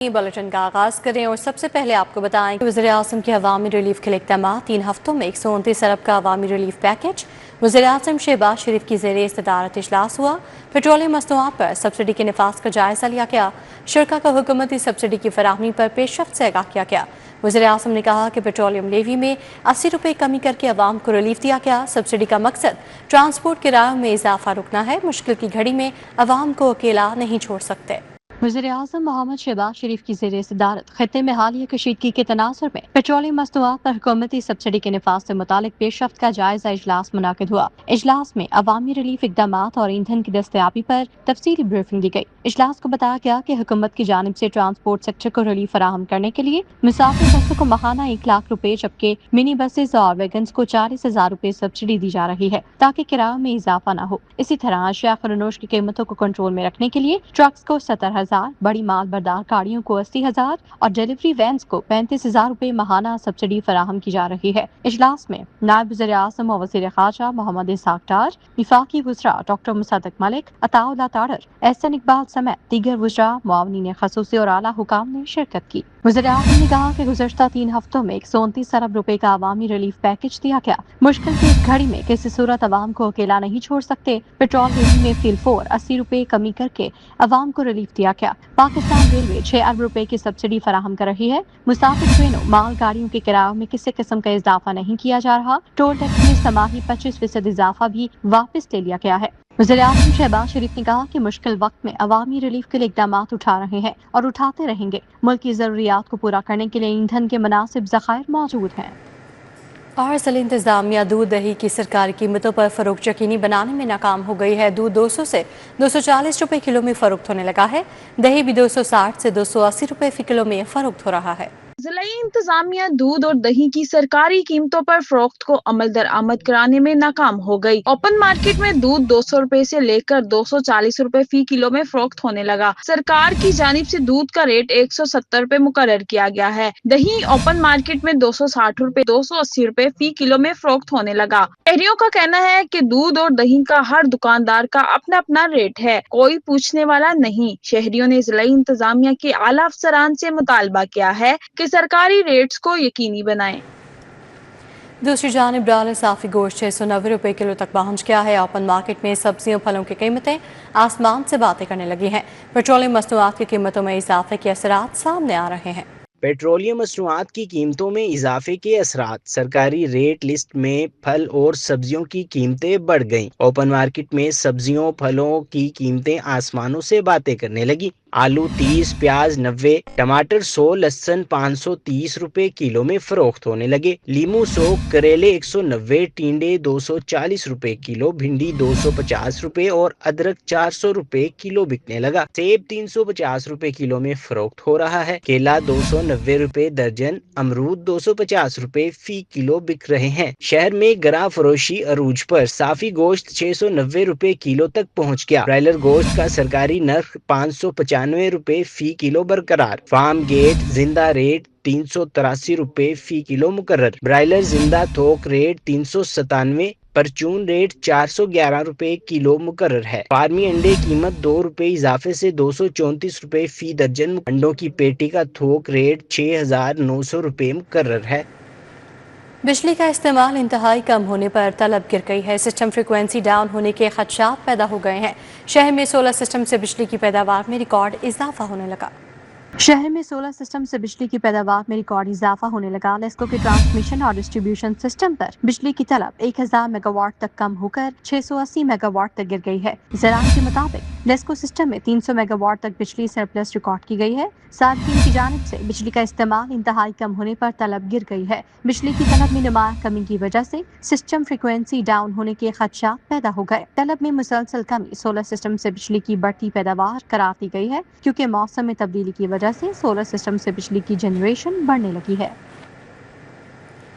Bulletin का आगाज करें और सबसे पहले आपको बताएं कि वज़ीर-ए-आज़म के अवामी रिलीफ के लिए इक़दामात 3 हफ्तों में 129 अरब का अवामी रिलीफ पैकेज। वज़ीर-ए-आज़म शहबाज शरीफ की ज़ेरे इस्तदारत इजलास हुआ। पेट्रोलियम मसनूआत पर सब्सिडी के निफाज का जायजा लिया गया। शुरा को हुकूमती सब्सिडी की फराहमी पर पेशरफ्त से आगाह किया गया। वज़ीर-ए-आज़म ने कहा कि पेट्रोलियम लेवी में 80 रुपये कमी करके अवाम को रिलीफ दिया गया। सब्सिडी का मकसद ट्रांसपोर्ट किरायों में इजाफा रुकना है। मुश्किल की घड़ी में अवाम को अकेला नहीं छोड़ सकते। वज़ीर-ए-आज़म मोहम्मद शहबाज शरीफ की ज़ेरे सदारत खत्ते में हालिया कशीदगी के तनासुर में पेट्रोलियम मसनूआत पर हुकूमती सब्सिडी के निफाज से मुतालिक पेशरफ्त का जायजा इजलास मुनाकिद हुआ। इजलास में अवामी रिलीफ इक़दामात और ईंधन की दस्तयाबी पर तफसीली ब्रीफिंग दी गई। इजलास को बताया गया कि हुकूमत की जानिब से ट्रांसपोर्ट सेक्टर को रिलीफ फराहम करने के लिए मुसाफिर बसों को माहाना 1 लाख रुपए जबकि मिनी बसेस और वैगन्स को 40,000 रुपए सब्सिडी दी जा रही है ताकि किरायों में इजाफा न हो। इसी तरह अशिया खरनोश की कीमतों को कंट्रोल में रखने के लिए ट्रक्स को 70,000, बड़ी माल बरदार गाड़ियों को 80,000 और डिलीवरी वैन्स को 35,000 रुपए माहाना सब्सिडी फराहम की जा रही है। इजलास में नायब वज़ीर-ए-आज़म और वज़ीर ख़ारजा मोहम्मद इसाक डार, वफाकी वज़रा डॉक्टर मुसद्दक मलिक, अताउल्लाह ताडर, एहसन इकबाल समेत दीगर वज़रा, मुआवनीन ख़ुसूसी और आला हुकाम ने शिरकत की। वज़ीर-ए-आज़म ने कहा कि गुज़श्ता 3 हफ्तों में 129 अरब रुपए का अवामी रिलीफ पैकेज दिया गया। मुश्किल की इस घड़ी में किसी सूरत अवाम को अकेला नहीं छोड़ सकते। पेट्रोल रेलवे में फील 4 80 रुपए कमी करके अवाम को रिलीफ दिया गया। पाकिस्तान रेलवे 6 अरब रुपए की सब्सिडी फराहम कर रही है। मुसाफिर ट्रेनों, माल गाड़ियों के किरायों में किसी किस्म का इजाफा नहीं किया जा रहा। टोल टैक्स में समाही 25% इजाफा भी वापस ले लिया गया है। वज़ीर-ए-आज़म शहबाज शरीफ ने कहा कि मुश्किल वक्त में अवामी रिलीफ के लिए इक़दामात उठा रहे हैं और उठाते रहेंगे। मुल्क की ज़रूरियात को पूरा करने के लिए ईंधन के मुनासिब ज़खायर मौजूद हैं। और ज़िला इंतज़ामिया दूध दही की सरकारी कीमतों पर फ़रोख्त यकीनी बनाने में नाकाम हो गई है। दूध 200 से 240 रुपए किलो में फ़रोख्त होने लगा है। दही भी 260 से 280 रुपए फी किलो में फ़रोख्त हो रहा है। ज़िला इंतजामिया दूध और दही की सरकारी कीमतों पर फरोख्त को अमल दरामद कराने में नाकाम हो गई। ओपन मार्केट में दूध 200 रुपए से लेकर 240 रुपए फी किलो में फरोख्त होने लगा। सरकार की जानिब से दूध का रेट 170 रुपए मुकर्रर किया गया है। दही ओपन मार्केट में 260 रुपए 280 रुपए फी किलो में फरोख्त होने लगा। शहरियों का कहना है कि दूध और दही का हर दुकानदार का अपना अपना रेट है, कोई पूछने वाला नहीं। शहरियों ने ज़िला इंतजामिया के आला अफसरान से मुतालबा किया है कि सरकारी रेट्स को यकीनी बनाएं। दूसरी जानिब ब्रायलर साफी गोश्त 690 रुपए किलो तक पहुंच गया है। ओपन मार्केट में सब्जियों फलों की कीमतें आसमान से बातें करने लगी हैं। पेट्रोलियम मसनूआत की कीमतों में इजाफे के असरात सामने आ रहे हैं। पेट्रोलियम मसनूआत की कीमतों में इजाफे के असरात। सरकारी रेट लिस्ट में फल और सब्जियों की कीमतें बढ़ गईं। ओपन मार्केट में सब्जियों फलों की कीमतें आसमानों से बातें करने लगी। आलू 30, प्याज 90, टमाटर 100, लहसुन 530 रुपए किलो में फरोख्त होने लगे। लीमू 100, करेले 190, टिंडे 240 रुपए किलो, भिंडी 250 रुपए और अदरक 400 रुपए किलो बिकने लगा। सेब 350 रुपए किलो में फरोख्त हो रहा है। केला 290 रुपए दर्जन, अमरूद 250 रुपए फी किलो बिक रहे हैं। शहर में गरा फरोशी अरूज पर। साफी गोश्त 690 रुपए किलो तक पहुँच गया। ब्रायलर गोश्त का सरकारी नर्ख 595 रुपए फी किलो बरकरार। फार्म गेट जिंदा रेट 383 रुपए फी किलो मुकर्रर। ब्रायलर जिंदा थोक रेट 397, परचून रेट 411 रुपए किलो मुकर्रर है। फार्मी अंडे कीमत 2 रुपए इजाफे से 234 रुपए फी दर्जन। अंडों की पेटी का थोक रेट 6,900 रुपए मुकर्रर है। बिजली का इस्तेमाल इंतहाई कम होने पर तलब गिर गई है। सिस्टम फ्रिक्वेंसी डाउन होने के खदशात पैदा हो गए हैं। शहर में सोलर सिस्टम से बिजली की पैदावार में रिकॉर्ड इजाफा होने लगा। शहर में सोलर सिस्टम से बिजली की पैदावार में रिकॉर्ड इजाफा होने लगा। लेस्को के ट्रांसमिशन और डिस्ट्रीब्यूशन सिस्टम पर बिजली की तलब 1000 मेगावाट तक कम होकर 680 मेगावाट तक गिर गई है। ज़राअत के मुताबिक लेस्को सिस्टम में 300 मेगावाट तक बिजली सरप्लस रिकॉर्ड की गई है। सार्फिन की जानिब से बिजली का इस्तेमाल इंतहाई कम होने पर तलब गिर गई है। बिजली की तलब में नुमाया कमी की वजह से सिस्टम फ्रिक्वेंसी डाउन होने के खदशात पैदा हो गए। तलब में मुसलसल कमी सोलर सिस्टम से बिजली की बढ़ती पैदावार करार दी गई है, क्योंकि मौसम में तब्दीली की वजह से सोलर सिस्टम से बिजली की जनरेशन बढ़ने लगी है।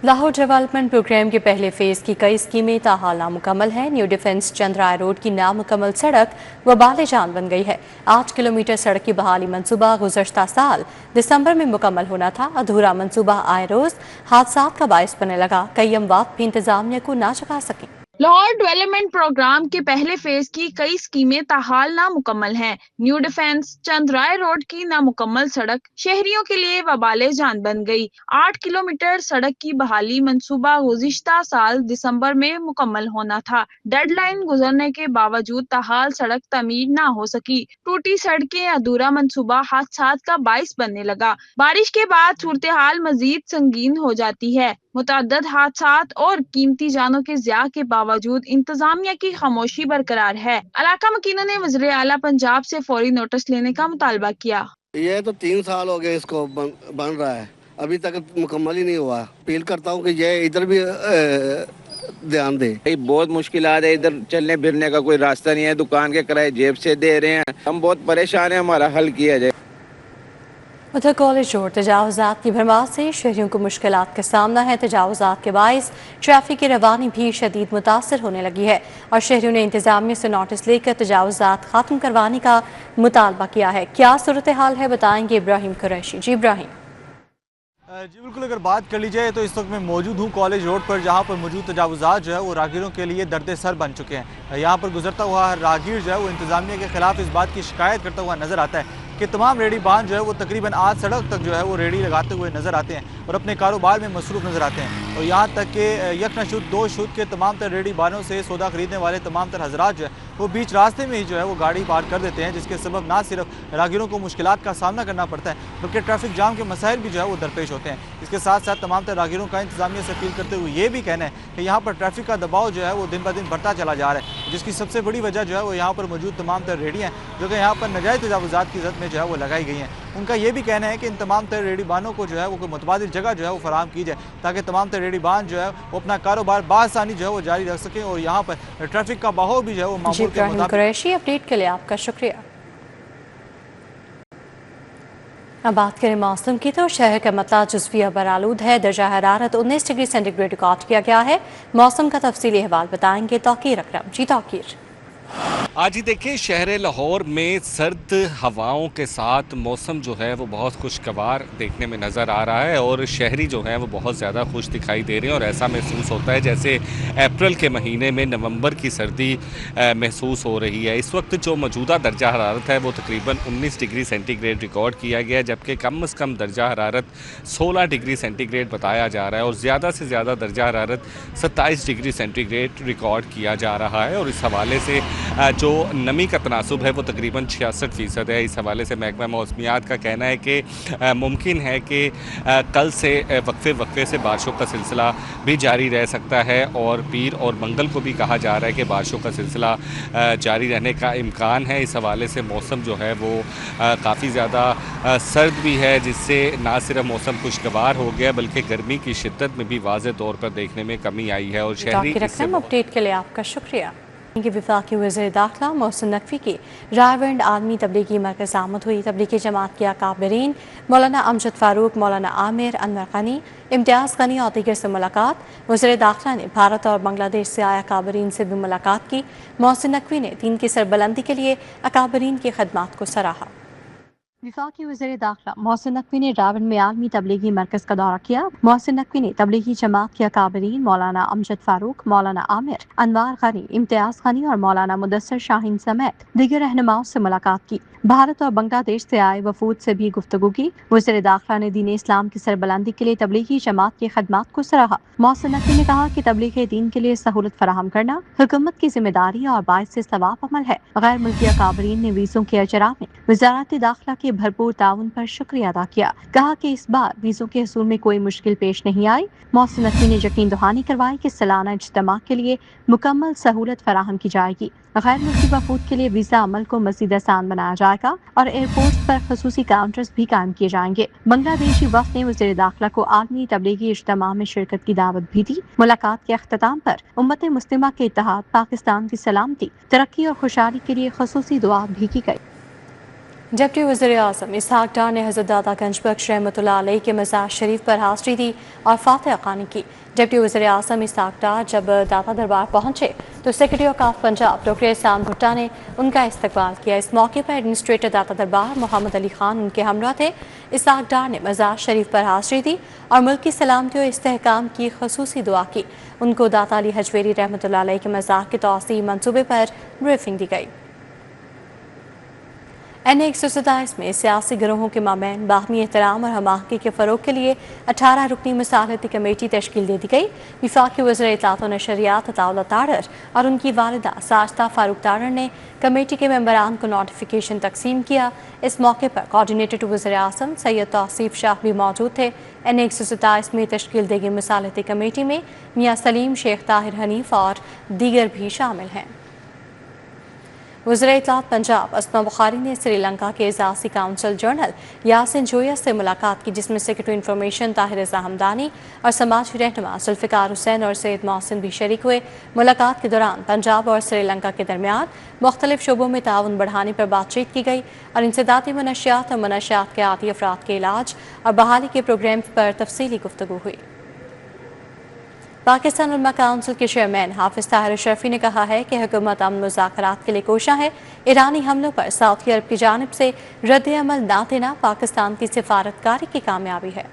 लाहौर डेवलपमेंट प्रोग्राम के पहले फेज की कई स्कीमें ताहाल नामुकम्मल हैं। न्यू डिफेंस चंद्राय रोड की नामुकम्मल सड़क वबाल जान बन गई है। 8 किलोमीटर सड़क की बहाली मंसूबा गुज़श्ता साल दिसंबर में मुकम्मल होना था। अधूरा मंसूबा आए रोज हादसात का बायस बनने लगा। कई अमवात भी इंतजामिया को ना चुका सकें। لاہور ڈیولپمنٹ پروگرام کے پہلے فیز کی کئی اسکیمیں تاحال نامکمل ہیں۔ نیو ڈیفنس چندرائے روڈ کی نامکمل سڑک شہریوں کے لیے وبال جان بن گئی۔ 8 کلومیٹر سڑک کی بحالی منصوبہ گزشتہ سال دسمبر میں مکمل ہونا تھا۔ ڈیڈ لائن گزرنے کے باوجود تاحال سڑک تعمیر نہ ہو سکی۔ ٹوٹی سڑکیں ادھورا منصوبہ حادثات کا باعث بننے لگا۔ بارش کے بعد صورتحال مزید سنگین ہو جاتی ہے۔ متعدد حادثات اور قیمتی جانوں کے ضیاع کے باوجود انتظامیہ کی خاموشی برقرار ہے۔ علاقہ مکینوں نے وزیر اعلیٰ پنجاب سے فوری نوٹس لینے کا مطالبہ کیا۔ یہ تو 3 سال ہو گئے اس کو بن رہا ہے، ابھی تک مکمل ہی نہیں ہوا۔ اپیل کرتا ہوں کہ یہ ادھر بھی دھیان دے۔ بہت مشکلات ہے، ادھر چلنے پھرنے کا کوئی راستہ نہیں ہے، دکان کے کرائے جیب سے دے رہے ہیں، ہم بہت پریشان ہیں، ہمارا حل کیا جائے۔ ادھر کالج روڈ تجاوزات کی بھرمار سے شہریوں کو مشکلات کا سامنا ہے۔ تجاوزات کے باعث ٹریفک کی روانی بھی شدید متاثر ہونے لگی ہے اور شہریوں نے انتظامیہ سے نوٹس لے کر تجاوزات ختم کروانے کا مطالبہ کیا ہے۔ کیا صورتحال ہے بتائیں گے ابراہیم قریشی۔ جی ابراہیم۔ جی بالکل، اگر بات کر لی جائے تو اس وقت میں موجود ہوں کالج روڈ پر، جہاں پر موجود تجاوزات جو ہے وہ راہگیروں کے لیے درد سر بن چکے ہیں۔ یہاں پر گزرتا ہوا ہر راہگیر جو ہے وہ انتظامیہ کے خلاف اس بات کی شکایت کرتا ہوا نظر آتا ہے کہ تمام ریڑھی بان جو ہے وہ تقریباً آج سڑک تک جو ہے وہ ریڑھی لگاتے ہوئے نظر آتے ہیں اور اپنے کاروبار میں مصروف نظر آتے ہیں، اور یہاں تک کہ یک نہ شد دو شد کے تمام تر ریڑھی بانوں سے سودا خریدنے والے تمام تر حضرات جو ہے وہ بیچ راستے میں ہی جو ہے وہ گاڑی پارک کر دیتے ہیں، جس کے سبب نہ صرف راہگیروں کو مشکلات کا سامنا کرنا پڑتا ہے بلکہ ٹریفک جام کے مسائل بھی جو ہے وہ درپیش ہوتے ہیں۔ اس کے ساتھ ساتھ تمام تر راہگیروں کا انتظامیہ سے اپیل کرتے ہوئے یہ بھی کہنا ہے کہ یہاں پر ٹریفک کا دباؤ جو ہے وہ دن بدن بڑھتا چلا جا رہا ہے، جس کی سب سے بڑی وجہ جو ہے وہ یہاں پر موجود تمام تر ریڑیاں جو کہ یہاں پر ناجائز تجاوزات کی زد میں جو ہے وہ لگائی گئی ہیں۔ ان کا یہ بھی کہنا ہے کہ ان تمام تر ریڑھی بانوں کو جو ہے وہ کوئی متبادل جگہ جو ہے وہ فراہم کی جائے تاکہ تمام تر ریڑھی بان جو ہے وہ اپنا کاروبار بآسانی جو ہے وہ جاری رکھ سکیں اور یہاں پر ٹریفک کا بہاؤ بھی جو ہے وہ معمول کے مطابق۔ قریشی، اپڈیٹ کے لیے آپ کا شکریہ۔ اب بات کریں موسم کی تو شہر کا مطلع جزوی ابر آلود ہے۔ درجہ حرارت 19 ڈگری سینٹی گریڈ ریکارڈ کیا گیا ہے۔ موسم کا تفصیلی احوال بتائیں گے توقیر اکرم۔ جی توقیر۔ آج ہی دیکھیں شہر لاہور میں سرد ہواؤں کے ساتھ موسم جو ہے وہ بہت خوشگوار دیکھنے میں نظر آ رہا ہے اور شہری جو ہیں وہ بہت زیادہ خوش دکھائی دے رہے ہیں اور ایسا محسوس ہوتا ہے جیسے اپریل کے مہینے میں نومبر کی سردی محسوس ہو رہی ہے۔ اس وقت جو موجودہ درجہ حرارت ہے وہ تقریباً 19 ڈگری سینٹی گریڈ ریکارڈ کیا گیا ہے، جبکہ کم از کم درجہ حرارت 16 ڈگری سینٹی گریڈ بتایا جا رہا ہے اور زیادہ سے زیادہ درجہ حرارت 27 ڈگری سینٹی گریڈ ریکارڈ کیا جا رہا ہے، اور اس حوالے سے جو نمی کا تناسب ہے وہ تقریباً 66% ہے۔ اس حوالے سے محکمہ موسمیات کا کہنا ہے کہ ممکن ہے کہ کل سے وقفے سے بارشوں کا سلسلہ بھی جاری رہ سکتا ہے اور پیر اور منگل کو بھی کہا جا رہا ہے کہ بارشوں کا سلسلہ جاری رہنے کا امکان ہے۔ اس حوالے سے موسم جو ہے وہ کافی زیادہ سرد بھی ہے، جس سے نہ صرف موسم خوشگوار ہو گیا بلکہ گرمی کی شدت میں بھی واضح طور پر دیکھنے میں کمی آئی ہے اور شہری اپڈیٹ کے لیے آپ کا شکریہ۔ وفاقی وزیر داخلہ محسن نقوی کی رائے عالمی تبلیغی مرکز آمد ہوئی۔ تبلیغی جماعت کے اکابرین مولانا امجد فاروق، مولانا عامر، انور غنی، امتیاز غنی اور دیگر سے ملاقات۔ وزیر داخلہ نے بھارت اور بنگلہ دیش سے آئے اکابرین سے بھی ملاقات کی۔ محسن نقوی نے دین کی سربلندی کے لیے اکابرین کی خدمات کو سراہا۔ وفاقی وزیر داخلہ محسن نقوی نے راون میں عالمی تبلیغی مرکز کا دورہ کیا۔ محسن نقوی نے تبلیغی جماعت کے اکابرین مولانا امجد فاروق، مولانا عامر، انوار غنی، امتیاز غنی اور مولانا مدثر شاہین سمیت دیگر رہنماؤں سے ملاقات کی۔ بھارت اور بنگلہ دیش سے آئے وفود سے بھی گفتگو کی۔ وزیر داخلہ نے دین اسلام کی سربلندی کے لیے تبلیغی جماعت کی خدمات کو سراہا۔ محسن نقوی نے کہا کہ تبلیغ دین کے لیے سہولت فراہم کرنا حکومت کی ذمہ داری اور باعث ثواب عمل ہے۔ غیر ملکی اکابرین نے ویزوں کے اجراء میں وزارت داخلہ کے بھرپور تعاون پر شکریہ ادا کیا۔ کہا کہ اس بار ویزوں کے حصول میں کوئی مشکل پیش نہیں آئی۔ محسن نقوی نے یقین دہانی کروائی کہ سالانہ اجتماع کے لیے مکمل سہولت فراہم کی جائے گی۔ غیر ملکی وفود کے لیے ویزا عمل کو مزید آسان بنایا جائے گا اور ایئرپورٹس پر خصوصی کاؤنٹرز بھی قائم کیے جائیں گے۔ بنگلہ دیشی وفد نے وزیر داخلہ کو عالمی تبلیغی اجتماع میں شرکت کی دعوت بھی دی۔ ملاقات کے اختتام پر امت مسلمہ کے اتحاد، پاکستان کی سلامتی، ترقی اور خوشحالی کے لیے خصوصی دعا بھی کی گئی۔ डिप्टी वज़ीर-ए-आज़म इसहाक डार ने हज़रत दादा गंजबख्श रहमतुल्लाह अलैह के मज़ार शरीफ पर हाज़री दी और फातिहा ख़्वानी की। डिप्टी वज़ीर-ए-आज़म इसहाक डार जब दाता दरबार पहुंचे तो सेक्रेटरी ऑफ पंजाब डॉक्टर एहसान भुट्टा ने उनका इस्तकबाल किया। इस मौके पर एडमिनिस्ट्रेटर दाता दरबार मोहम्मद अली खान उनके हमरा थे। इसहाक डार ने मज़ार शरीफ पर हाज़री दी और मुल्क की सलामती और इस्तेहकाम की ख़ुसूसी दुआ की। उनको दाता अली हजवेरी रहमतुल्लाह अलैह के मज़ार के तौसी मंसूबे पर ब्रीफिंग दी गई। NA 127 में सियासी गिरोहों के मामैन बाहमी एहतराम और हमाहंगी के फ़रोग के लिए 18 रुकनी मुसालहती कमेटी तश्कील दे दी गई। वफाकी वज़ीर इत्तलात व नशरियात अताउल्लाह तारर और उनकी वालिदा साजिदा फारूक तारर ने कमेटी के मेंबरान को नोटिफिकेशन तकसीम किया। इस मौके पर कोऑर्डिनेटर टू वज़ीर-ए-आज़म सैयद तौसीफ शाह भी मौजूद थे। NA 127 में तश्कील दी गई मुसालहती कमेटी में मियाँ सलीम, शेख ताहिर हनीफ और दीगर भी शामिल हैं। वज़ीर इत्तलात पंजाब अस्मा बुखारी ने श्रीलंका के इजाज़ी काउंसिल जनरल यासिन जोया से मुलाकात की, जिसमें सेक्रेटरी इन्फॉर्मेशन ताहिर रज़ा हमदानी और समाजी रहनुमा जुल्फ़िकार हुसैन और सैयद मोहसिन भी शरीक हुए। मुलाकात के दौरान पंजाब और श्रीलंका के दरमियान मुख्तलिफ शोबों में ताउन बढ़ाने पर बातचीत की गई और इंसदादी मनशियात और मनशियात के आदी अफराद के इलाज और बहाली के प्रोग्राम पर तफसीली गुफ्तगू हुई। पाकिस्तान उलमा काउंसिल के चेयरमैन हाफिज ताहिर अशरफी ने कहा है कि हुकूमत अमन मुज़ाकरात के लिए कोशा है। ईरानी हमलों पर सऊदी अरब की जानिब से रद्द अमल न देना पाकिस्तान की सिफारतकारी की कामयाबी है।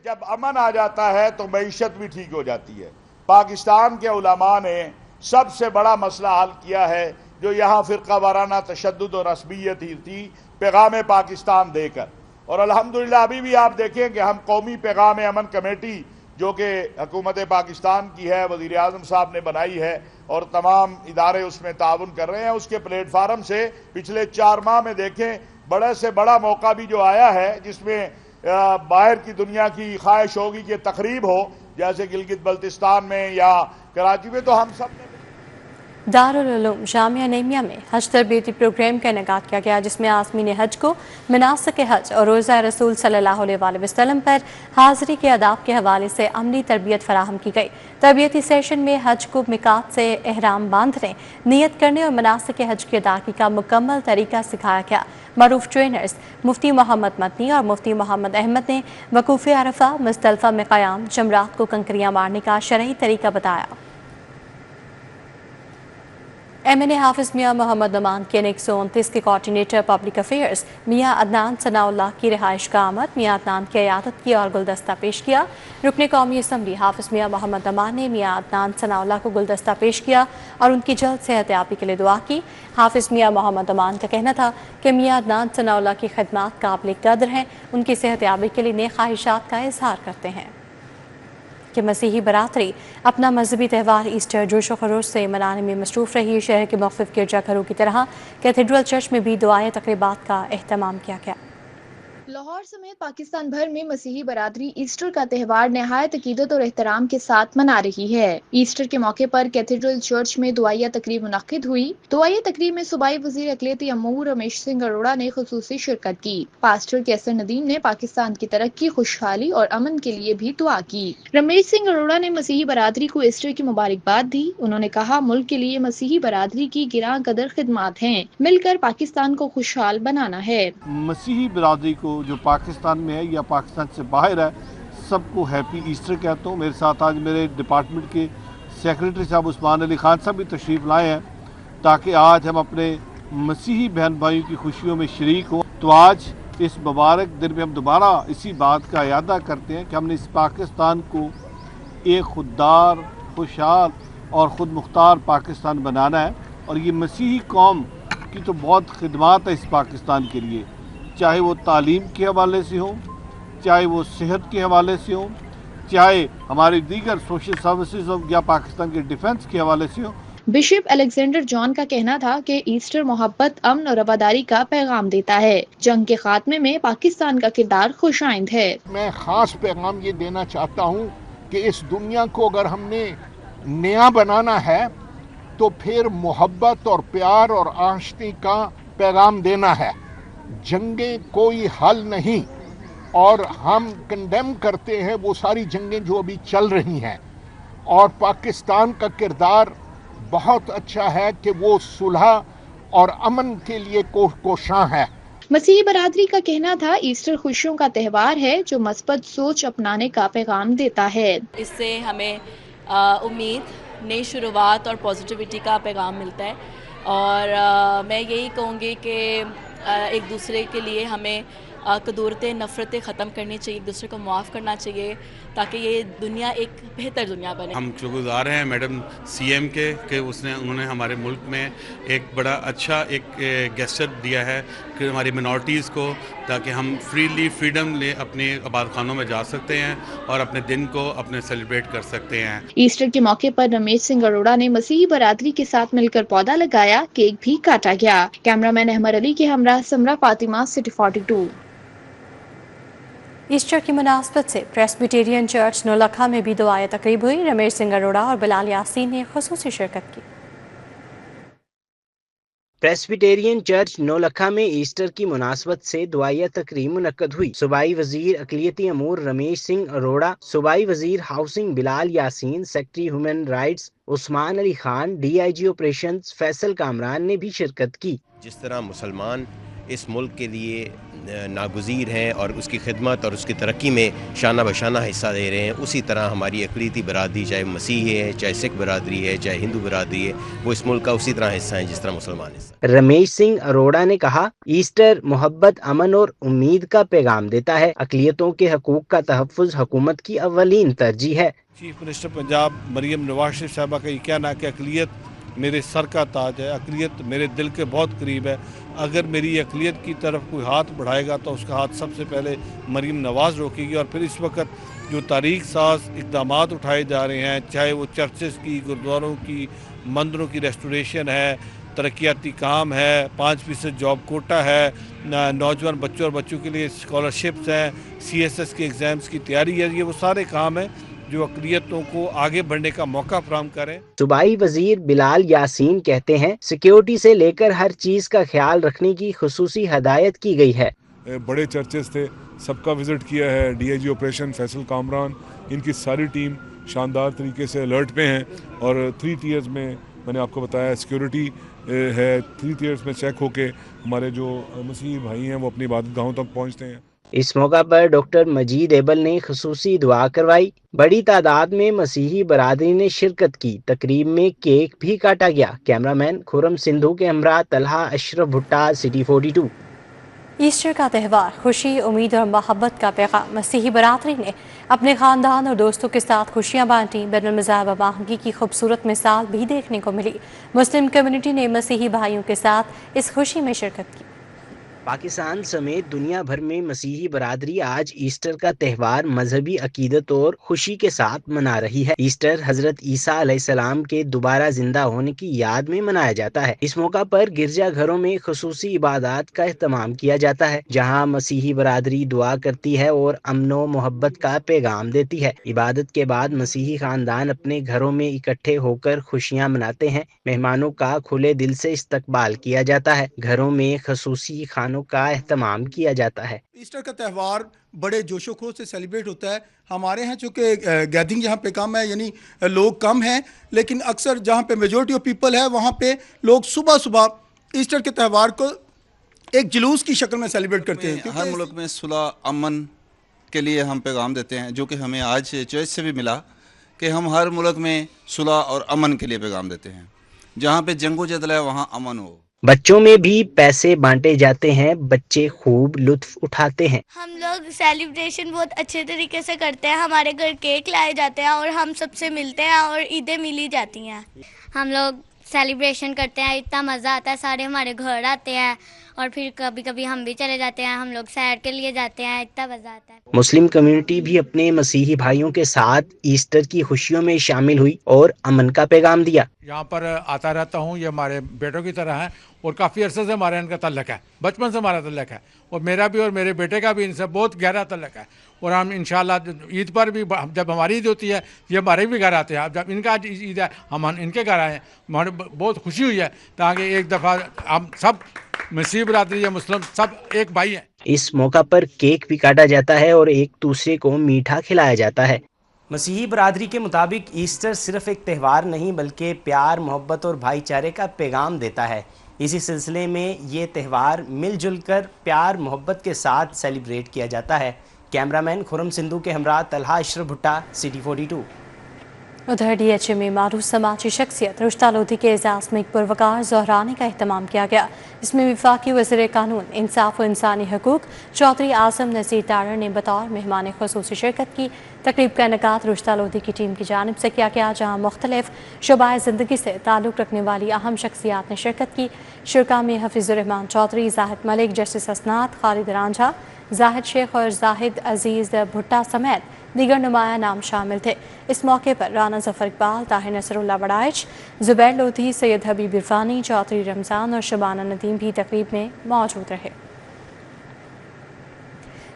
जब अमन आ जाता है तो मईशत भी ठीक हो जाती है। पाकिस्तान के उलमा ने सबसे बड़ा मसला हल किया है, जो यहाँ फ़िरक़ा वाराना तशद्दुद और असबियत ही थी, पैगाम पाकिस्तान देकर। और अल्हम्दुलिल्लाह अभी भी आप देखें कि हम कौमी पैगाम अमन कमेटी जो कि हुकूमत पाकिस्तान की है, वज़ीर आज़म साहब ने बनाई है और तमाम इदारे उसमें ताउन कर रहे हैं। उसके प्लेटफार्म से पिछले 4 माह में देखें बड़े से बड़ा मौका भी जो आया है, जिसमें बाहर की दुनिया की ख्वाहिश होगी कि तकरीब हो, जैसे गिलगित बल्तिस्तान में या कराची में, तो हम सब ने दारुल उलूम जामिया नेमिया में हज तरबियती प्रोग्राम का इनेकाद किया गया, जिसमें आज़मीन हज को मनासिक हज और रोज़ा रसूल सल्लल्लाहु अलैहि वसल्लम पर हाज़री के आदाब के हवाले से अमली तरबियत फराहम की गई। तरबियती सेशन में हज को मिकात से एहराम बांधने, नियत करने और मनासिक हज की अदायगी का मुकम्मल तरीका सिखाया गया। मरूफ ट्रेनर्स मुफ्ती मोहम्मद मदनी और मुफ्ती मोहम्मद अहमद ने वकूफ़ अरफा मुज़दलिफ़ा में क़याम, जमरात को कंकरियाँ मारने का शरई तरीका बताया। MNA हाफिज मियाँ मोहम्मद नमान के 129 के कोऑर्डिनेटर पब्लिक अफेयर्स मियाँ अदनान सनाउल्लाह की रिहाइश का आमद, मियाँ अदनान की इयादत की और गुलदस्ता पेश किया। रुकने कौमी असम्बली हाफिज मियाँ मोहम्मद नमान ने मियाँ अदनान सनाउल्लाह को गुलदस्ता पेश किया और उनकी जल्द सेहतयाबी के लिए दुआ की। हाफिज मियाँ मोहम्मद नमान का कहना था कि मियाँ अदनान सनाउल्लाह की खिदमत काबिल कदर हैं, उनकी सेहतयाबी के लिए नेक ख्वाहिशात का इजहार करते हैं कि मसीही बरादरी अपना मजहबी त्यौहार ईस्टर जोश व खरोश से मनाने में मसरूफ़ रही। शहर के मुख्तलिफ गिरजाघरों की तरह कैथेड्रल चर्च में भी दुआएं तकरीबात का एहतमाम किया गया। लाहौर समेत पाकिस्तान भर में मसीही बरादरी ईस्टर का त्यौहार नहायत अकीदत और एहतराम के साथ मना रही है। ईस्टर के मौके पर कैथेड्रल चर्च में दुआया तकरीब मुनक्किद हुई। दुआया तकरीब में सूबाई वज़ीर अक़लियती अमूर रमेश सिंह अरोड़ा ने खुसूसी शिरकत की। पास्टर कैसर नदीम ने पाकिस्तान की तरक्की, खुशहाली और अमन के लिए भी दुआ की। रमेश सिंह अरोड़ा ने मसीही बरादरी को ईस्टर की मुबारकबाद दी। उन्होंने कहा, मुल्क के लिए मसीही बरादरी की गिरां कदर खिदमत हैं, मिलकर पाकिस्तान को खुशहाल बनाना है। मसीही बरादरी को जो पाकिस्तान में है या पाकिस्तान से बाहर है, सबको हैप्पी ईस्टर कहता हूँ। मेरे साथ आज मेरे डिपार्टमेंट के सेक्रेटरी साहब उस्मान अली खान साहब भी तशरीफ़ लाए हैं, ताकि आज हम अपने मसीही बहन भाइयों की खुशियों में शरीक हों। तो आज इस मुबारक दिन में हम दोबारा इसी बात का यादा करते हैं कि हमने इस पाकिस्तान को एक खुददार, खुशहाल और ख़ुद मुख्तार पाकिस्तान बनाना है। और ये मसीही कौम की तो बहुत खिदमत है इस पाकिस्तान के लिए, चाहे वो तालीम के हवाले से हो, चाहे वो सेहत के हवाले से हो, चाहे हमारी दीगर सोशल सर्विसेज हो या पाकिस्तान के डिफेंस के हवाले से हो। बिशप अलेक्जेंडर जॉन का कहना था कि ईस्टर मोहब्बत, अमन और वफादारी का पैगाम देता है। जंग के खात्मे में पाकिस्तान का किरदार खुशाइंद है। मैं खास पैगाम ये देना चाहता हूँ कि इस दुनिया को अगर हमने नया बनाना है तो फिर मोहब्बत और प्यार और आशिकी का पैगाम देना है। जंगें कोई हल नहीं, और हम कंडेम करते हैं वो सारी जंगें जो अभी चल रही हैं। और पाकिस्तान का किरदार बहुत अच्छा है कि वो सुलह और अमन के लिए कोशां है। मसीही बरादरी का कहना था ईस्टर खुशियों का त्यौहार है जो मस्बत सोच अपनाने का पैगाम देता है। इससे हमें उम्मीद, नई शुरुआत और पॉजिटिविटी का पैगाम मिलता है और मैं यही कहूँगी कि एक दूसरे के लिए हमें कदूरतें, नफ़रतें ख़त्म करनी चाहिए, एक दूसरे को माफ़ करना चाहिए ताकि ये दुनिया एक बेहतर दुनिया बने। हम शुक्रगुज़ार हैं मैडम सीएम के कि उन्होंने हमारे मुल्क में एक बड़ा अच्छा एक गेस्चर दिया है कि हमारी मिनॉरिटीज़ को, ताकि हम फ्रीडम ले अपने आबाद खानों में जा सकते हैं और अपने दिन को अपने सेलिब्रेट कर सकते हैं। ईस्टर के मौके पर रमेश सिंह अरोड़ा ने मसीही बरादरी के साथ मिलकर पौधा लगाया, केक भी काटा गया। कैमरामैन अहमद अली के हमरा समरा फातिमा, सिटी 42। ईस्टर की मुनासबत से प्रेस्बिटेरियन चर्च नौलखा में भी दुआया तकरीब हुई। रमेश सिंह अरोड़ा और बिलाल यासीन ने खुसूसी शिरकत की। प्रेस्बिटेरियन चर्च नौलखा में ईस्टर की मुनासबत से दुआया तकरीब मुनक्कद हुई। सूबाई वजीर अक़लियती अमूर रमेश सिंह अरोड़ा, सूबाई वजीर housing Bilal Yasin, secretary human rights Usman Ali Khan, DIG operations Faisal Kamran ने भी शिरकत की। जिस तरह मुसलमान इस मुल्क के लिए नागुज़ीर हैं और उसकी खिदमत और उसकी तरक्की में शाना बशाना हिस्सा दे रहे हैं, उसी तरह हमारी अक़लियती बरादरी, चाहे मसीही है, चाहे सिख बरादरी है, चाहे हिंदू बरादरी है, वो इस मुल्क का उसी तरह हिस्सा है जिस तरह मुसलमान हिस्सा। रमेश सिंह अरोड़ा ने कहा, ईस्टर मोहब्बत, अमन और उम्मीद का पैगाम देता है। अक़लियतों के हकूक़ का तहफ़्फ़ुज़ हुकूमत की अव्वलीन तरजीह है। चीफ मिनिस्टर पंजाब मरियम नवाज शरीफ साहबा का ये कहना है कि अक़लियत मेरे सर का ताज है, अक़लियत मेरे दिल के बहुत करीब है। अगर मेरी अक़लियत की तरफ कोई हाथ बढ़ाएगा तो उसका हाथ सबसे पहले मरियम नवाज रोकेगी। और फिर इस वक्त जो तारीख साज इक़दामात उठाए जा रहे हैं, चाहे वो चर्चेस की, गुरुद्वारों की, मंदिरों की रेस्टोरेशन है, तरक्याती काम है, 5% जॉब कोटा है, नौजवान बच्चों और बच्चों के लिए स्कॉलरशिप्स हैं, CSS के एग्ज़ाम्स की तैयारी है, ये वो सारे काम हैं जो अक़लियतों को आगे बढ़ने का मौका फराहम करें। सूबाई वजीर बिलाल यासीन कहते हैं, सिक्योरिटी से लेकर हर चीज़ का ख्याल रखने की खुसूसी हदायत की गई है। बड़े चर्चेस थे, सबका विज़िट किया है। DIG ऑपरेशन फैसल कामरान, इनकी सारी टीम शानदार तरीके से अलर्ट पे हैं और 3 टियर्स में मैंने आपको बताया सिक्योरिटी है। 3 टियर्स में चेक होके हमारे जो मसीही भाई हैं वो अपनी इबादत गाहों तक पहुँचते हैं। इस मौका पर डॉक्टर मजीद एबल ने खुसूसी दुआ करवाई। बड़ी तादाद में मसीही बरादरी ने शिरकत की। तकरीब में केक भी काटा गया। कैमरामैन खुरम सिंधु के हमरा तलहा अशरफ भुट्टा, सिटी 42। ईस्टर का त्यौहार खुशी, उम्मीद और मोहब्बत का पैगाम। मसीही बरादरी ने अपने ख़ानदान और दोस्तों के साथ खुशियाँ बांटी। बैनुल मज़ाहब बाहगी की खूबसूरत मिसाल भी देखने को मिली। मुस्लिम कम्युनिटी ने मसीही भाइयों के साथ इस खुशी में शिरकत की। पाकिस्तान समेत दुनिया भर में मसीही बरादरी आज ईस्टर का त्यौहार मजहबी अकीदत और खुशी के साथ मना रही है। ईस्टर हजरत ईसा अलैहिस्सलाम के दोबारा जिंदा होने की याद में मनाया जाता है। इस मौका पर गिरजा घरों में खुसूसी इबादत का एहतमाम किया जाता है, जहां मसीही बरादरी दुआ करती है और अमनो मोहब्बत का पैगाम देती है। इबादत के बाद मसीही खानदान अपने घरों में इकट्ठे होकर खुशियाँ मनाते हैं। मेहमानों का खुले दिल से इस्तकबाल किया जाता है। घरों में खुसूसी का एहतमाम किया जाता है। ईस्टर का त्यौहार बड़े जोशो खरोश से सेलिब्रेट होता है। हमारे यहाँ चूँकि गैदरिंग यहाँ पे कम है, यानी लोग कम हैं, लेकिन अक्सर जहाँ पे मेजॉरिटी ऑफ पीपल है वहाँ पे लोग सुबह सुबह ईस्टर के त्यौहार को एक जुलूस की शक्ल में सेलिब्रेट करते हैं। हर मुल्क में सुलह अमन के लिए हम पैगाम देते हैं, जो कि हमें आज चॉइस से भी मिला कि हम हर मुल्क में सुलह और अमन के लिए पैगाम देते हैं। जहाँ पे जंगो जदल है वहाँ अमन हो। बच्चों में भी पैसे बांटे जाते हैं। बच्चे खूब लुत्फ उठाते हैं। हम लोग सेलिब्रेशन बहुत अच्छे तरीके से करते हैं। हमारे घर केक लाए जाते हैं और हम सबसे मिलते हैं और ईदें मिली जाती हैं। हम लोग सेलिब्रेशन करते हैं, इतना मज़ा आता है। सारे हमारे घर आते हैं और फिर कभी कभी हम भी चले जाते हैं। हम लोग सैर के लिए जाते हैं, इतना मज़ा आता है। मुस्लिम कम्युनिटी भी अपने मसीही भाइयों के साथ ईस्टर की खुशियों में शामिल हुई और अमन का पैगाम दिया। यहाँ पर आता रहता हूँ, ये हमारे बेटों की तरह हैं और काफ़ी अरसे से हमारे इनका तल्लक है, बचपन से हमारा तल्लक है और मेरा भी और मेरे बेटे का भी इनसे बहुत गहरा तल्लक है। और हम इंशाल्लाह ईद पर भी, जब हमारी ईद होती है ये हमारे भी घर आते हैं। जब इनका ईद है हम इनके घर आए, हमारे बहुत खुशी हुई है ताकि एक दफ़ा हम सब मसीह बरादरी या मुस्लिम सब एक भाई हैं। इस मौका पर केक भी काटा जाता है और एक दूसरे को मीठा खिलाया जाता है। मसीही बरादरी के मुताबिक ईस्टर सिर्फ एक त्यौहार नहीं बल्कि प्यार, मोहब्बत और भाईचारे का पैगाम देता है। اسی سلسلے میں یہ تہوار مل جل کر پیار محبت کے ساتھ سیلیبریٹ کیا جاتا ہے۔ کیمرامین خرم سندھو کے ہمراہ طلحہ اشرف بھٹا، سٹی 42۔ ادھر ڈی ایچ اے میں معروف سماجی شخصیت رشتہ لودھی کے اعزاز میں ایک پروقار ظہرانے کا اہتمام کیا گیا۔ اس میں وفاقی وزیر قانون، انصاف و انسانی حقوق چودھری اعظم نذیر تارڑ نے بطور مہمان خصوصی شرکت کی۔ تقریب کا انعقاد رشتہ لودھی کی ٹیم کی جانب سے کیا گیا، جہاں مختلف شعبۂ زندگی سے تعلق رکھنے والی اہم شخصیات نے شرکت کی۔ شرکا میں حفیظ الرحمان چودھری، زاہد ملک، جسٹس اسناد، خالد رانجھا، زاہد شیخ اور زاہد عزیز بھٹا سمیت دیگر نمایاں نام شامل تھے۔ اس موقع پر رانا ظفر اقبال، طاہر نصر اللہ بڑائچ، زبیر لودھی، سید حبیب عرفانی، چودھری رمضان اور شبانہ ندیم بھی تقریب میں موجود رہے۔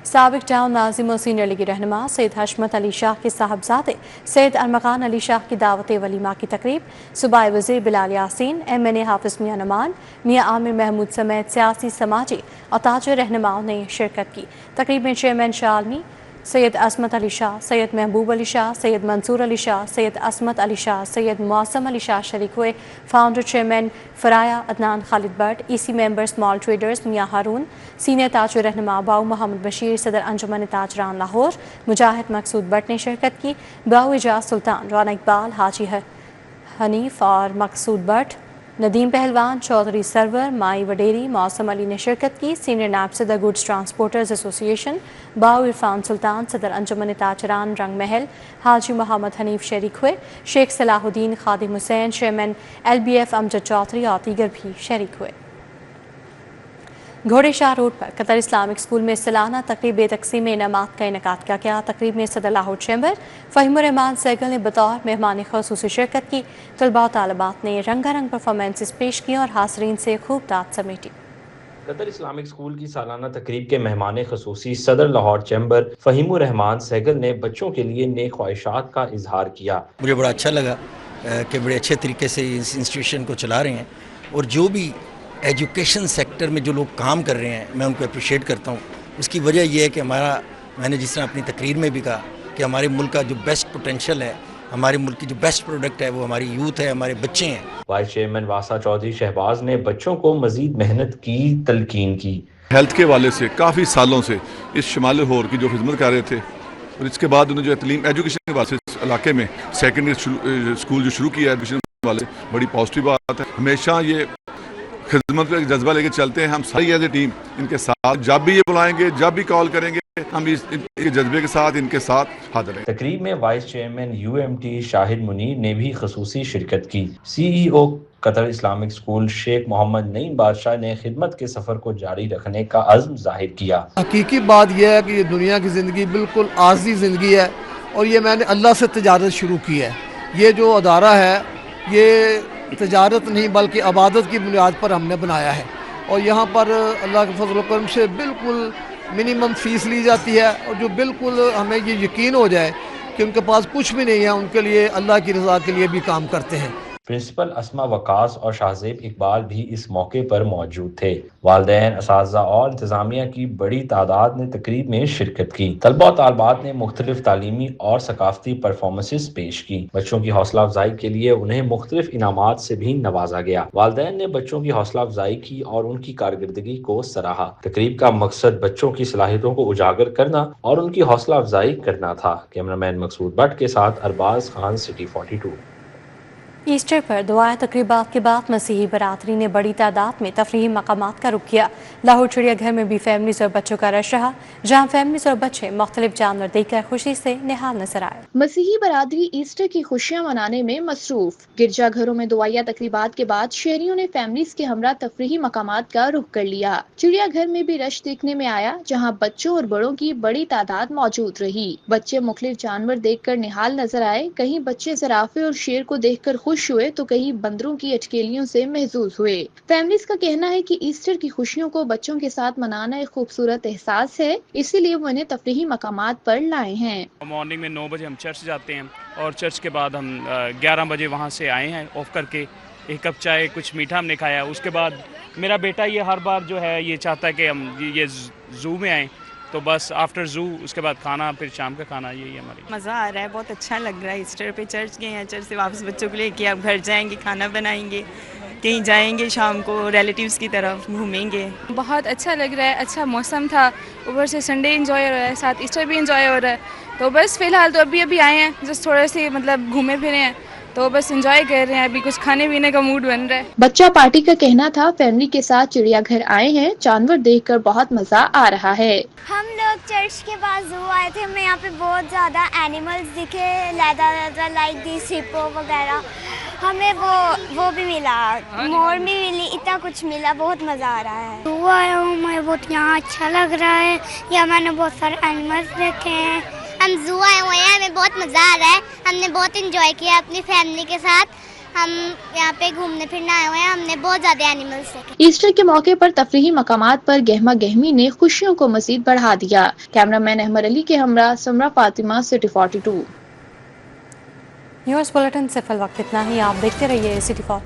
سابق ٹاؤن ناظم و سینئر لیگی رہنما سید حشمت علی شاہ کے صاحبزادے سید ارمغان علی شاہ کی دعوت ولیمہ کی تقریب، صوبائی وزیر بلال یاسین، MNA حافظ میاں نعمان، میاں عامر محمود سمیت سیاسی، سماجی اور تاجر رہنماؤں نے شرکت کی۔ تقریب میں چیئرمین شاہ عالمی، سید عصمت علی شاہ، سید محبوب علی شاہ، سید منصور علی شاہ، سید عصمت علی شاہ، سید معصم علی شاہ شریک ہوئے۔ فاؤنڈر چیئرمین فرایا Adnan Khalid Butt, EC member small traders Mian Haroon, senior تاجر رہنما باؤ محمد بشیر، صدر انجمن تاجران لاہور مجاہد مقصود بٹ نے شرکت کی۔ باؤ اجاز سلطان، رانا اقبال، حاجی حنیف اور مقصود بٹ، ندیم پہلوان، چودھری سرور، مائی وڈیری، موسم علی نے شرکت کی۔ سینئر نائب صدر گڈز ٹرانسپورٹرز ایسوسی ایشن باؤ عرفان سلطان، صدر انجمن تاجران رنگ محل حاجی محمد حنیف شریک ہوئے۔ شیخ صلاح الدین خادم حسین، چیئرمین LBF امجد چودھری اور دیگر بھی شریک ہوئے۔ گھوڑے شاہ روڈ پر قطر اسلامک اسکول میں سالانہ تقریب تقسیم انعامات کا انعقاد کیا گیا۔ تقریب میں صدر لاہور چیمبر فہیم الرحمان سہگل نے بطور مہمان خصوصی شرکت کی۔ طلباء و طالبات نے رنگا رنگ پرفارمنسز پیش کی اور حاضرین سے خوب داد سمیٹی۔ قطر اسلامک اسکول کی سالانہ تقریب کے مہمان خصوصی صدر لاہور چیمبر فہیم الرحمان سہگل نے بچوں کے لیے نیک خواہشات کا اظہار کیا۔ مجھے بڑا اچھا لگا کہ بڑے اچھے طریقے سے اس انسٹیٹیوشن کو چلا رہے ہیں، اور جو بھی ایجوکیشن سیکٹر میں جو لوگ کام کر رہے ہیں میں ان کو اپریشیٹ کرتا ہوں۔ اس کی وجہ یہ ہے کہ میں نے جس طرح اپنی تقریر میں بھی کہا کہ ہمارے ملک کا جو بیسٹ پوٹینشیل ہے، ہمارے ملک کی جو بیسٹ پروڈکٹ ہے وہ ہماری یوتھ ہے، ہمارے بچے ہیں۔ وائس چیئرمین واسع چودھری شہباز نے بچوں کو مزید محنت کی تلقین کی۔ ہیلتھ کے حوالے سے کافی سالوں سے اس شمال لاہور کی جو خدمت کر رہے تھے، اور اس کے بعد انہوں نے جو تعلیم ایجوکیشن کے حوالے سے اس علاقے میں سیکنڈری اسکول جو شروع کیا ہے ایجوکیشن والے، بڑی پازیٹیو بات ہے۔ ہمیشہ یہ خدمت کا جذبہ لے کے چلتے ہیں ہم ساری ایز اے ٹیم ان کے ساتھ، جب بھی یہ بلائیں گے، جب بھی کال کریں گے، ہم اس جذبے کے ساتھ ان کے ساتھ حاضر ہیں۔ تقریب میں وائس چیئرمین UMT شاہد منیر نے بھی خصوصی شرکت کی۔ CEO قطر اسلامک اسکول شیخ محمد نعیم بادشاہ نے خدمت کے سفر کو جاری رکھنے کا عزم ظاہر کیا۔ حقیقی بات یہ ہے کہ یہ دنیا کی زندگی بالکل عارضی زندگی ہے، اور یہ میں نے اللہ سے تجارت شروع کی ہے۔ یہ جو ادارہ ہے یہ تجارت نہیں بلکہ عبادت کی بنیاد پر ہم نے بنایا ہے، اور یہاں پر اللہ کے فضل و کرم سے بالکل منیمم فیس لی جاتی ہے، اور جو بالکل ہمیں یہ یقین ہو جائے کہ ان کے پاس کچھ بھی نہیں ہے، ان کے لیے اللہ کی رضا کے لیے بھی کام کرتے ہیں۔ پرنسپل اسما وقاص اور شاہزیب اقبال بھی اس موقع پر موجود تھے۔ والدین، اساتذہ اور انتظامیہ کی بڑی تعداد نے تقریب میں شرکت کی۔ طلباء و طالبات نے مختلف تعلیمی اور ثقافتی پرفارمنسز پیش کی۔ بچوں کی حوصلہ افزائی کے لیے انہیں مختلف انعامات سے بھی نوازا گیا۔ والدین نے بچوں کی حوصلہ افزائی کی اور ان کی کارکردگی کو سراہا۔ تقریب کا مقصد بچوں کی صلاحیتوں کو اجاگر کرنا اور ان کی حوصلہ افزائی کرنا تھا۔ کیمرامین مقصود بٹ کے ساتھ ارباز خان، سٹی 42۔ ایسٹر پر دعائیں تقریبات کے بعد مسیحی برادری نے بڑی تعداد میں تفریحی مقامات کا رخ کیا۔ لاہور چڑیا گھر میں بھی فیملیز اور بچوں کا رش رہا، جہاں فیملیز اور بچے مختلف جانور دیکھ کر خوشی سے نہال نظر آئے۔ مسیحی برادری ایسٹر کی خوشیاں منانے میں مصروف۔ گرجا گھروں میں دعائیہ تقریبات کے بعد شہریوں نے فیملیز کے ہمراہ تفریحی مقامات کا رخ کر لیا۔ چڑیا گھر میں بھی رش دیکھنے میں آیا، جہاں بچوں اور بڑوں کی بڑی تعداد موجود رہی۔ بچے مختلف جانور دیکھ کر نہال نظر آئے۔ کہیں بچے زرافے اور شیر کو دیکھ کر خوش ہوئے تو کہیں بندروں کی اٹکیلیوں سے محظوظ ہوئے۔ فیملیز کا کہنا ہے کہ ایسٹر کی خوشیوں کو بچوں کے ساتھ منانا ایک خوبصورت احساس ہے، اسی لیے وہ انہیں تفریحی مقامات پر لائے ہیں۔ مارننگ میں 9 بجے ہم چرچ جاتے ہیں، اور چرچ کے بعد ہم 11 بجے وہاں سے آئے ہیں آف کر کے، ایک کپ چائے، کچھ میٹھا ہم نے کھایا۔ اس کے بعد میرا بیٹا یہ ہر بار جو ہے یہ چاہتا ہے کہ ہم یہ زو میں آئیں، تو بس آفٹر زو اس کے بعد کھانا، پھر شام کا کھانا، یہی ہماری مزہ آ رہا ہے، بہت اچھا لگ رہا ہے۔ ایسٹر پہ چرچ گئے ہیں، چرچ سے واپس بچوں کو لے کے اب گھر جائیں گے، کھانا بنائیں گے، کہیں جائیں گے شام کو ریلیٹیوز کی طرف گھومیں گے. بہت اچھا لگ رہا ہے, اچھا موسم تھا, اوپر سے سنڈے انجوائے ہو رہا ہے, ساتھ ایسٹر بھی انجوائے ہو رہا ہے. تو بس فی الحال تو ابھی آئے ہیں, جس تھوڑے سے مطلب گھومے پھرے ہیں, تو بس انجوائے کر رہے ہیں. ابھی کچھ کھانے پینے کا موڈ بن رہا ہے. بچہ پارٹی کا کہنا تھا فیملی کے ساتھ چڑیا گھر آئے ہیں, جانور دیکھ کر بہت مزہ آ رہا ہے. ہم لوگ چرچ کے پاس زو آئے تھے, ہمیں یہاں پہ بہت زیادہ اینیملز دکھے, لیدر لائک دیس ہپو وغیرہ, ہمیں وہ بھی ملا, مور بھی ملی, اتنا کچھ ملا, بہت مزہ آ رہا ہے. زو آیا ہوں میں, بہت یہاں اچھا لگ رہا ہے, یہاں میں نے بہت سارے اینیملز دیکھے ہیں. ہم زو آئے ہوئے ہیں, ہمیں بہت مزہ آ رہا ہے, ہم نے بہت انجوائے کیا اپنی فیملی کے ساتھ. ہم یہاں پہ گھومنے پھرنے آئے ہوئے ہیں, ہم نے بہت زیادہ اینیملز دیکھے. ایسٹر کے موقع پر تفریحی مقامات پر گہما گہمی نے خوشیوں کو مزید بڑھا دیا. کیمرہ مین احمد علی کے ہمراہ سمرا فاطمہ, سٹی 42. نیوز بلیٹن سے فی الوقت اتنا ہی. آپ دیکھتے رہیے سٹی 42.